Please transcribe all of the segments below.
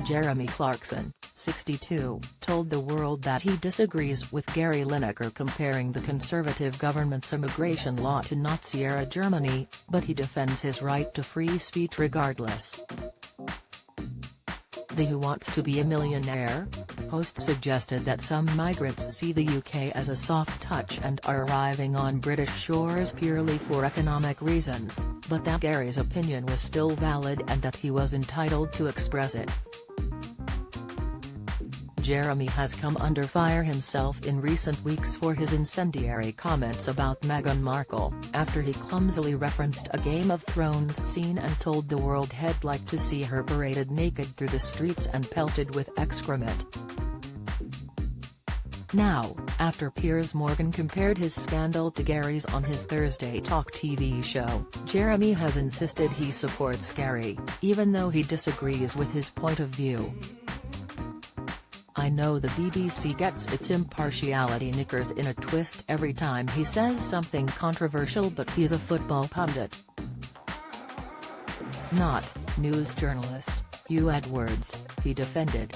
Jeremy Clarkson, 62, told the World that he disagrees with Gary Lineker comparing the Conservative government's immigration law to Nazi-era Germany, but he defends his right to free speech regardless. The Who Wants to Be a Millionaire? Host suggested that some migrants see the UK as a soft touch and are arriving on British shores purely for economic reasons, but that Gary's opinion was still valid and that he was entitled to express it. Jeremy has come under fire himself in recent weeks for his incendiary comments about Meghan Markle, after he clumsily referenced a Game of Thrones scene and told the world he'd like to see her paraded naked through the streets and pelted with excrement. Now, after Piers Morgan compared his scandal to Gary's on his Thursday Talk TV show, Jeremy has insisted he supports Gary, even though he disagrees with his point of view. "I know the BBC gets its impartiality knickers in a twist every time he says something controversial, but he's a football pundit, not news journalist, Hugh Edwards," he defended.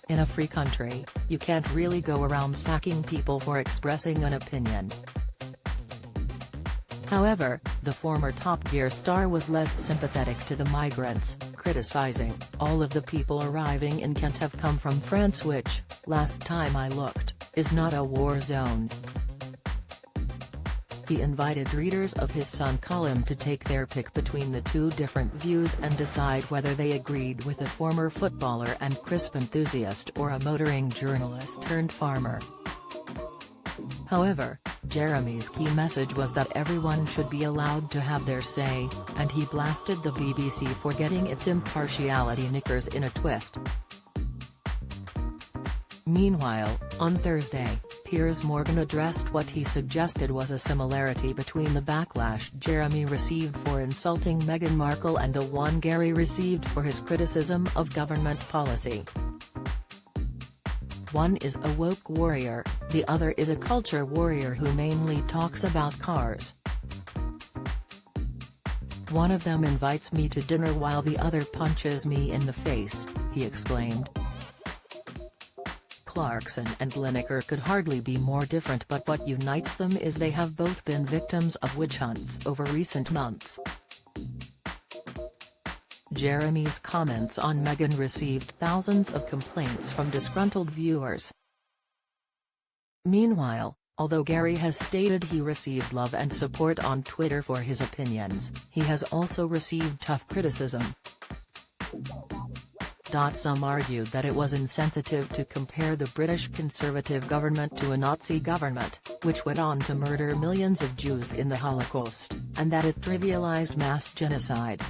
"In a free country, you can't really go around sacking people for expressing an opinion." However, the former Top Gear star was less sympathetic to the migrants, criticizing, "All of the people arriving in Kent have come from France, which, last time I looked, is not a war zone." He invited readers of his Sun column to take their pick between the two different views and decide whether they agreed with a former footballer and crisp enthusiast or a motoring journalist turned farmer. However, Jeremy's key message was that everyone should be allowed to have their say, and he blasted the BBC for getting its impartiality knickers in a twist. Meanwhile, on Thursday, Piers Morgan addressed what he suggested was a similarity between the backlash Jeremy received for insulting Meghan Markle and the one Gary received for his criticism of government policy. "One is a woke warrior, the other is a culture warrior who mainly talks about cars. One of them invites me to dinner while the other punches me in the face," he exclaimed. Clarkson and Lineker could hardly be more different, but what unites them is they have both been victims of witch hunts over recent months. Jeremy's comments on Meghan received thousands of complaints from disgruntled viewers. Meanwhile, although Gary has stated he received love and support on Twitter for his opinions, he has also received tough criticism. Some argued that it was insensitive to compare the British Conservative government to a Nazi government, which went on to murder millions of Jews in the Holocaust, and that it trivialized mass genocide.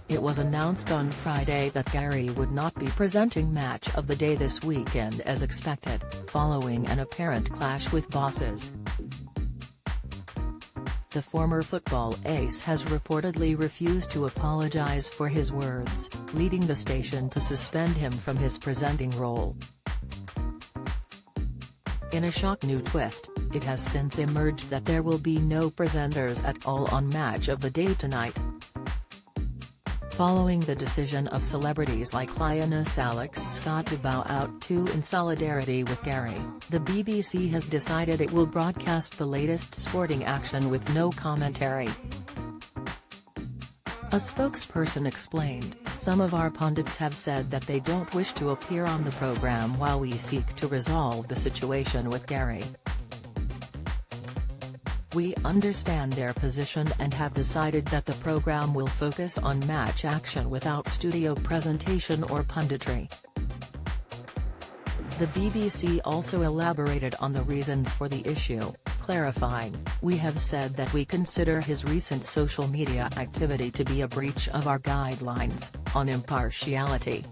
It was announced on Friday that Gary would not be presenting Match of the Day this weekend as expected, following an apparent clash with bosses. The former football ace has reportedly refused to apologize for his words, leading the station to suspend him from his presenting role. In a shock new twist, it has since emerged that there will be no presenters at all on Match of the Day tonight. Following the decision of celebrities like Lioness Alex Scott to bow out too in solidarity with Gary, the BBC has decided it will broadcast the latest sporting action with no commentary. A spokesperson explained, "Some of our pundits have said that they don't wish to appear on the program while we seek to resolve the situation with Gary. We understand their position and have decided that the program will focus on match action without studio presentation or punditry." The BBC also elaborated on the reasons for the issue, clarifying, "We have said that we consider his recent social media activity to be a breach of our guidelines on impartiality."